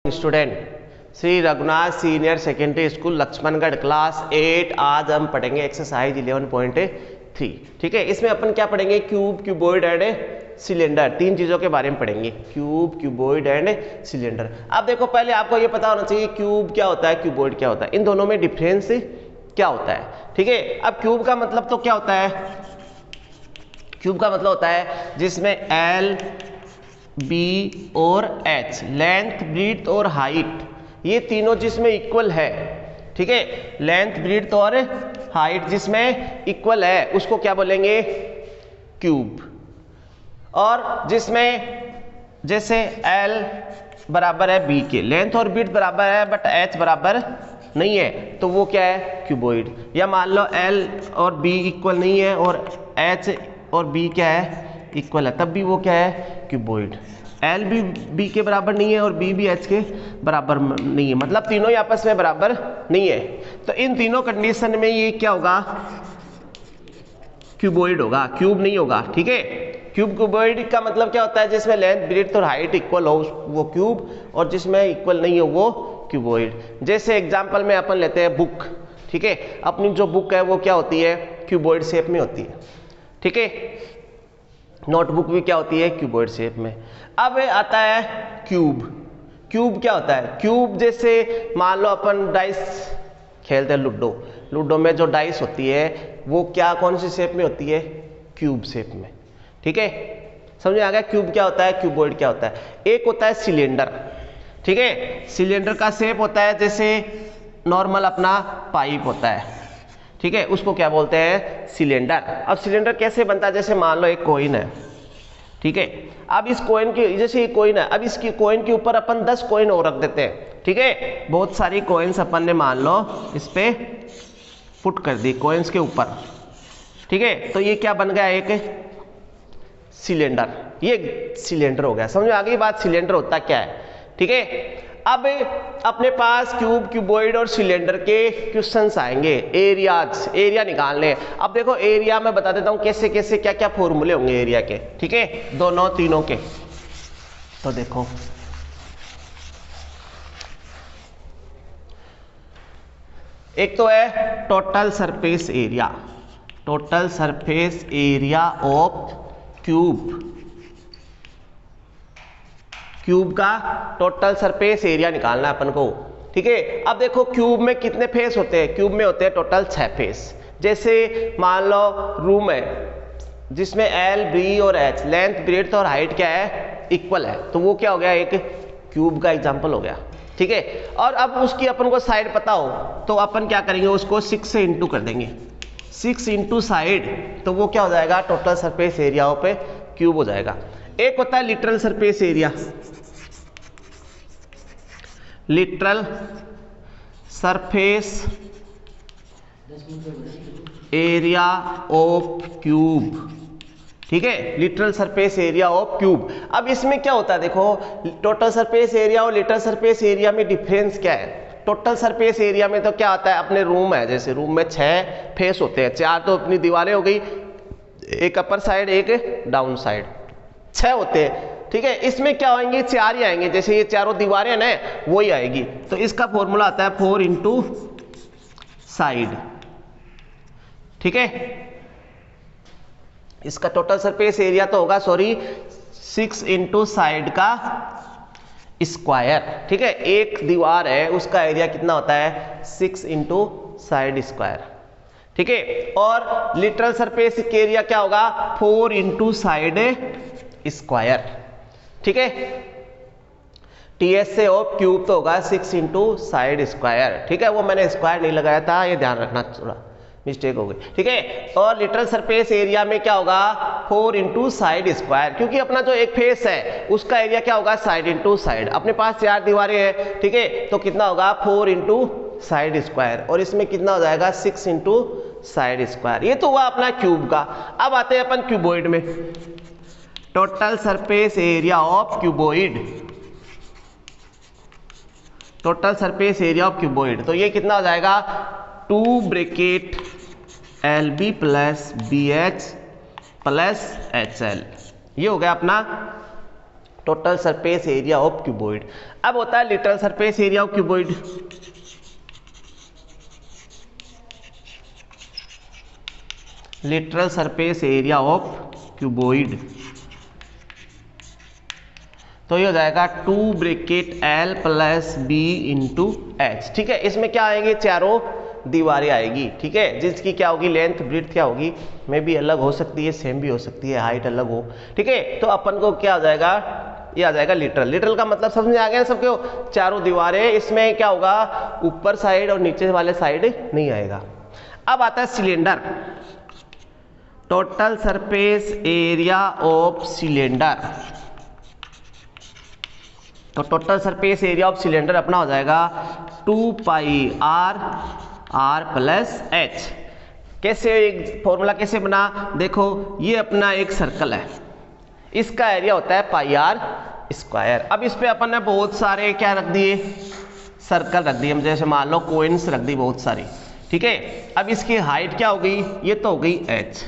Student, Shri Raghunath senior secondary school Laxmangarh class 8। आज हम पढ़ेंगे एक्सरसाइज 11.3। ठीक है, इसमें अपन क्या पढ़ेंगे? क्यूब, क्यूबॉइड एंड सिलेंडर, तीन चीजों के बारे में पढ़ेंगे। Cube, cuboid and cylinder. अब देखो, पहले आपको ये पता होना चाहिए क्यूब क्या होता है, क्यूबॉइड क्या होता है, इन दोनों में डिफरेंस क्या होता है। ठीक है, अब क्यूब का मतलब तो क्या होता है? क्यूब का मतलब होता है जिसमें एल, बी और एच, लेंथ, ब्रीथ और हाइट, ये तीनों जिसमें इक्वल है। ठीक है, लेंथ, ब्रीथ और हाइट जिसमें इक्वल है उसको क्या बोलेंगे? क्यूब। और जिसमें जैसे एल बराबर है बी के, लेंथ और ब्रीथ बराबर है बट एच बराबर नहीं है, तो वो क्या है? क्यूबॉइड। या मान लो एल और बी इक्वल नहीं है और एच और बी क्या है? इक्वल है, तब भी वो क्या है? क्यूबॉइड। एल भी बी के बराबर नहीं है और बी भी एच के बराबर नहीं है, मतलब तीनों ही आपस में बराबर नहीं है, तो इन तीनों कंडीशन में ये क्या होगा? क्यूबॉइड होगा, क्यूब नहीं होगा। ठीक है, क्यूब, क्यूबॉइड का मतलब क्या होता है? जिसमें लेंथ, ब्रेड्थ और हाइट इक्वल हो वो क्यूब, और जिसमें इक्वल नहीं हो वो क्यूबॉइड। जैसे एग्जांपल में अपन लेते हैं बुक। ठीक है, अपनी जो बुक है वो क्या होती है? क्यूबॉइड शेप में होती है। ठीक है, नोटबुक भी क्या होती है? क्यूबॉइड शेप में। अब आता है क्यूब। क्यूब क्या होता है? क्यूब जैसे मान लो अपन डाइस खेलते हैं, लूडो। लूडो में जो डाइस होती है वो क्या, कौन सी शेप में होती है? क्यूब शेप में। ठीक है, समझ में आ गया? क्यूब क्या होता है, क्यूबॉइड क्या होता है। एक होता है सिलेंडर। ठीक है, सिलेंडर का शेप होता है जैसे नॉर्मल अपना पाइप होता है। ठीक है, उसको क्या बोलते हैं? सिलेंडर। अब सिलेंडर कैसे बनता है? जैसे मान लो एक कॉइन है। ठीक है, अब इस कॉइन की, जैसे ये कॉइन है, अब इसकी कॉइन के ऊपर अपन 10 कॉइन और रख देते हैं। ठीक है, बहुत सारी कॉइन्स अपन ने मान लो इस पे पुट कर दी कॉइन्स के ऊपर। ठीक है, तो ये क्या बन गया? एक सिलेंडर। ये सिलेंडर हो गया। समझ में आ गई बात? सिलेंडर होता क्या है। ठीक है, अब अपने पास क्यूब, क्यूबॉइड और सिलेंडर के क्वेश्चंस आएंगे। एरियाज, एरिया निकालने। अब देखो, एरिया मैं बता देता हूं कैसे कैसे क्या क्या फॉर्मूले होंगे एरिया के। ठीक है, दोनों तीनों के। तो देखो, एक तो है total surface area. Total surface area of cube. Cube का टोटल सरफेस एरिया निकालना है अपन को। ठीक है, अब देखो क्यूब में कितने फेस होते हैं? क्यूब में होते हैं टोटल 6 फेस। जैसे मान लो रूम है जिसमें एल, बी और एच, लेंथ, ब्रेड्थ और हाइट क्या है? इक्वल है, तो वो क्या हो गया? एक क्यूब का एग्जांपल हो गया। ठीक है, और अब उसकी अपन को साइड पता हो तो अपन क्या करेंगे? उसको 6 से इंटू कर देंगे। 6 इंटू साइड, तो वो क्या हो जाएगा? टोटल सरफेस एरिया पे क्यूब हो जाएगा। एक होता है literal surface area. Literal surface area of cube. ठीक है, literal surface area of cube. अब इसमें क्या होता है? देखो, टोटल सरफेस एरिया और लिटरल सरफेस एरिया में डिफरेंस क्या है? टोटल सरफेस एरिया में तो क्या आता है? अपने रूम है, जैसे रूम में 6 फेस होते हैं, 4 तो अपनी दीवारें हो गई, एक अपर साइड एक डाउन साइड, 6 होते हैं। ठीक है, इसमें क्या आएंगे? 4 ही आएंगे, जैसे ये चारों दीवारें ना वही आएगी। तो इसका फॉर्मूला आता है 4 इंटू साइड। ठीक है, इसका टोटल सरफेस एरिया तो होगा 6 इंटू साइड का स्क्वायर। ठीक है, एक दीवार है उसका एरिया कितना होता है? 6 इंटू साइड स्क्वायर। ठीक है, और लिटरल सरफेस एरिया क्या होगा? 4 इंटू साइड स्क्वायर। ठीक है, टीएस से ऑफ क्यूब तो होगा 6 इंटू साइड स्क्वायर। ठीक है, वो मैंने स्क्वायर नहीं लगाया था, ये ध्यान रखना, थोड़ा मिस्टेक हो गई। ठीक है, और लिटरल सरफेस एरिया में क्या होगा? 4 इंटू साइड स्क्वायर, क्योंकि अपना जो एक फेस है उसका एरिया क्या होगा? Side into side. अपने पास 4 दीवारें हैं। ठीक है, तो कितना होगा? 4 इंटू साइड स्क्वायर, और इसमें कितना हो जाएगा? 6 इंटू साइड स्क्वायर। ये तो हुआ अपना क्यूब का। अब आते हैं अपन क्यूबॉइड में। Total surface area of cuboid. Total surface area of cuboid, तो ये कितना हो जाएगा? 2 bracket LB plus BH plus HL। ये हो गया अपना total surface area of cuboid. अब होता है literal surface area of cuboid. Literal surface area of cuboid तो ये हो जाएगा 2 bracket L plus B into H। ठीक है, इसमें क्या आएंगे, चारों दीवारें आएगी। ठीक है, जिसकी क्या होगी, लेंथ ब्रीथ क्या होगी, में भी अलग हो सकती है, सेम भी हो सकती है, हाइट अलग हो। ठीक है, तो अपन को क्या हो जाएगा, ये आ जाएगा लिटरल। लिटरल का मतलब समझ में आ गया सबको, चारों दीवारें। इसमें क्या होगा, ऊपर साइड और नीचे वाले साइड नहीं आएगा। अब आता है cylinder, total surface area of cylinder. तो total surface area of cylinder अपना हो जाएगा 2 पाई R प्लस H। कैसे, एक फॉर्मूला कैसे बना, देखो ये अपना एक सर्कल है, इसका एरिया होता है पाई R स्क्वायर। अब इस पे अपन ने बहुत सारे क्या रख दिए, सर्कल रख दिए, जैसे मान लो कोइंस रख दी बहुत सारी। ठीक है, अब इसकी हाइट क्या हो गई, ये तो हो गई H,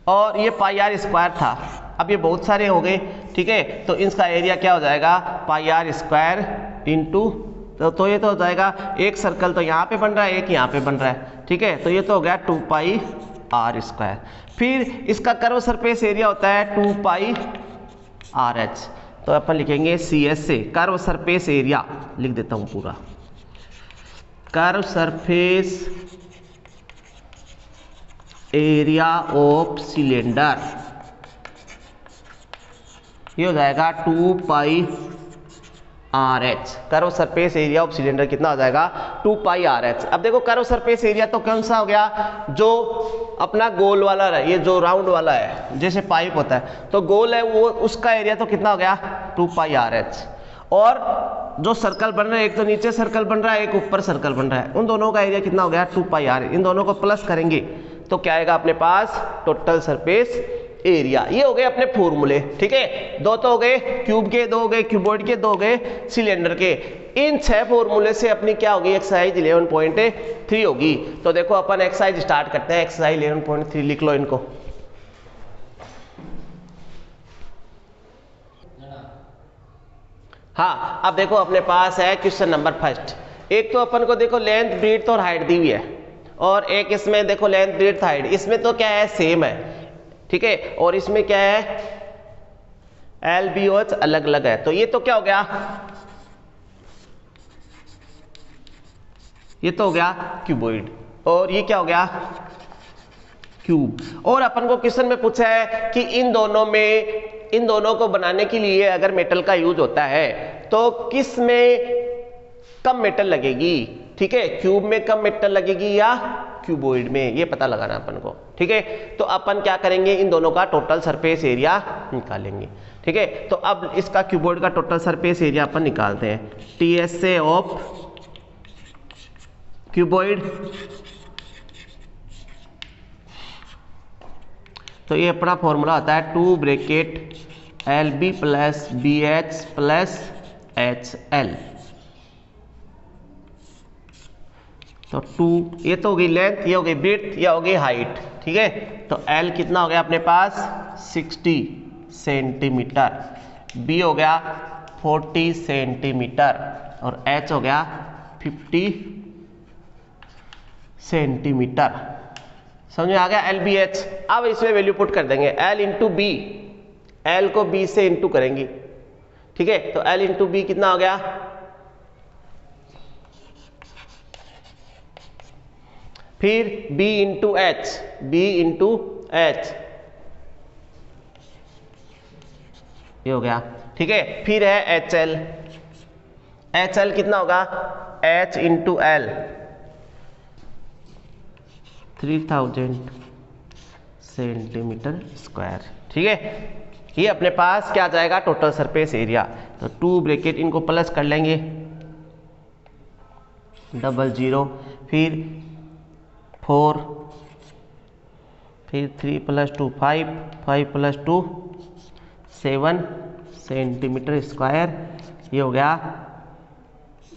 और ये पाई R स्क्वायर था, अब ये बहुत सारे हो गए। ठीक है, तो इसका एरिया क्या हो जाएगा, पाई R स्क्वायर इंटू, तो ये तो हो जाएगा, एक सर्कल तो यहाँ पे बन रहा है, एक यहाँ पे बन रहा है। ठीक है, तो ये तो हो गया 2 पाई R स्क्वायर। फिर इसका कर्व सरफेस एरिया होता है 2 पाई RH, तो अपन लिखेंगे CS से कर्व सरफेस एरिया, लिख देता हूँ पूरा, curve surface area of cylinder, ये हो जाएगा 2 पाई RH। Curve surface area of cylinder कितना हो जाएगा, 2 पाई RH। अब देखो कर्व सरफेस एरिया तो कौन सा हो गया, जो अपना गोल वाला है, ये जो राउंड वाला है, जैसे पाइप होता है तो गोल है वो, उसका एरिया तो कितना हो गया, 2 पाई RH। और जो सर्कल बन रहा है, एक तो नीचे सर्कल बन रहा है, एक ऊपर सर्कल बन रहा है, उन दोनों का एरिया कितना हो गया, 2 पाई R। इन दोनों को प्लस करेंगे तो क्या आएगा अपने पास, टोटल सरफेस एरिया। ये हो गए अपने फॉर्मूले। ठीक है, दो तो हो गए क्यूब के, दो हो गए क्यूबॉइड के, दो हो गए सिलेंडर के। इन 6 फॉर्मूले से अपनी क्या होगी, एक्सरसाइज 11.3 होगी। तो देखो अपन एक्सरसाइज स्टार्ट करते हैं। एक्सरसाइज 11.3 लिख लो इनको। हाँ, अब देखो अपने पास है क्वेश्चन नंबर फर्स्ट। एक तो अपन को देखो लेंथ ब्रीथ और हाइट दी हुई है, और एक इसमें देखो लेंथ ब्रीथ हाइट, इसमें तो क्या है, सेम है। ठीक है, और इसमें क्या है, LBOH अलग अलग है। तो ये तो क्या हो गया, ये तो हो गया क्यूबॉइड, और ये क्या हो गया, क्यूब। और अपन को क्वेश्चन में पूछा है कि इन दोनों को बनाने के लिए अगर मेटल का यूज होता है तो किस में कम मेटल लगेगी। ठीक है, क्यूब में कम मेटल लगेगी या क्यूबॉइड में, ये पता लगाना अपन को। ठीक है, तो अपन क्या करेंगे, इन दोनों का टोटल सरफेस एरिया निकालेंगे। ठीक है, तो अब इसका क्यूबॉइड का टोटल सरफेस एरिया अपन निकालते हैं। TSA ऑफ क्यूबॉइड, तो ये अपना फॉर्मूला होता है 2 bracket LB plus BH plus HL। तो 2, ये तो हो गई लेंथ, ये हो गई ब्रीथ, ये हो गई हाइट। ठीक है, तो L कितना हो गया अपने पास, 60 सेंटीमीटर, B हो गया 40 सेंटीमीटर, और H हो गया 50 सेंटीमीटर। समझ में आ गया, LBH। अब इसमें वैल्यू पुट कर देंगे, L इंटू B, L को B से इंटू करेंगे। ठीक है, तो L इंटू B कितना हो गया, फिर B into H, B into H, ये हो गया। ठीक है, फिर है HL, HL कितना होगा, H into L 3000 centimetre square. ठीक है, ये अपने पास क्या आ जाएगा, टोटल सरफेस एरिया। तो 2 ब्रैकेट इनको प्लस कर लेंगे, 00, फिर 4, फिर 3 + 2 5, 5 + 2 7 सेंटीमीटर स्क्वायर। ये हो गया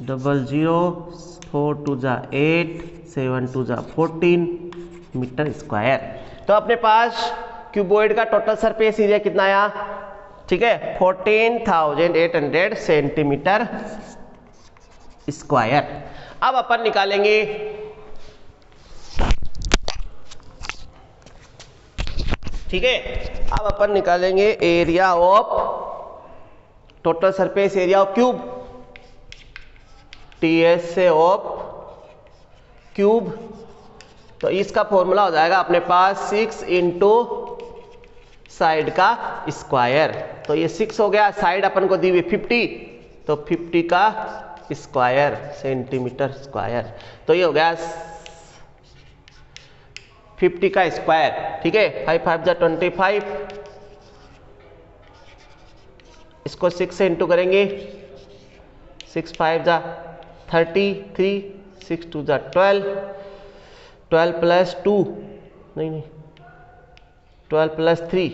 00, 4 × 2 = 8, 7 × 2 = 14 मीटर स्क्वायर। तो अपने पास क्यूबॉइड का टोटल सरफेस एरिया कितना आया, ठीक है, 14,800 सेंटीमीटर स्क्वायर। अब अपन निकालेंगे ठीक है, अब अपन निकालेंगे area of total surface area of cube, TS से ऑफ क्यूब। तो इसका फॉर्मूला हो जाएगा अपने पास 6 इंटू साइड का स्क्वायर। तो ये 6 हो गया, साइड अपन को दी हुई 50, तो 50 का स्क्वायर सेंटीमीटर स्क्वायर। तो ये हो गया 50 का स्क्वायर। ठीक है, 5 5 जा 25, इसको 6 से इंटू करेंगे, 6 5 जा 33, 6 2 जा 12, 12 प्लस 2 नहीं 12 प्लस 3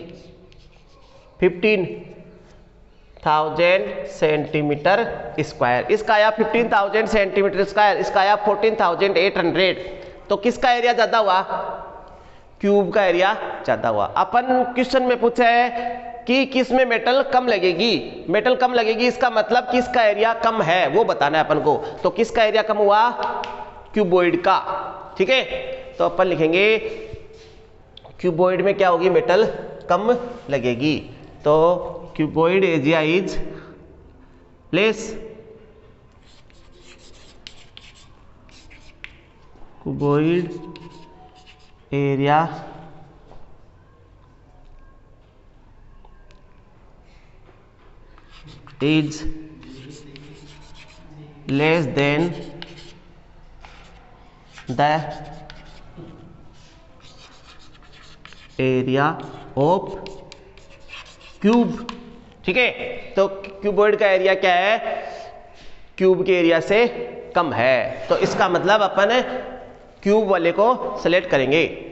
15,000 सेंटीमीटर स्क्वायर। इसका आया 15,000 सेंटीमीटर स्क्वायर, इसका आया 14,800। तो किसका एरिया ज्यादा हुआ? क्यूब का एरिया ज्यादा हुआ। अपन क्वेश्चन में पूछा है कि किस में मेटल कम लगेगी, मेटल कम लगेगी, इसका मतलब किसका एरिया कम है वो बताना है अपन को। तो किसका एरिया कम हुआ? क्यूबॉइड का। ठीक है, तो अपन लिखेंगे क्यूबॉइड में क्या होगी, मेटल कम लगेगी। तो cuboid area is less, cuboid area is less than the area of cube। ठीक है, तो क्यूबॉइड का एरिया क्या है? क्यूब के एरिया से कम है। तो इसका मतलब अपन क्यूब वाले को सेलेक्ट करेंगे।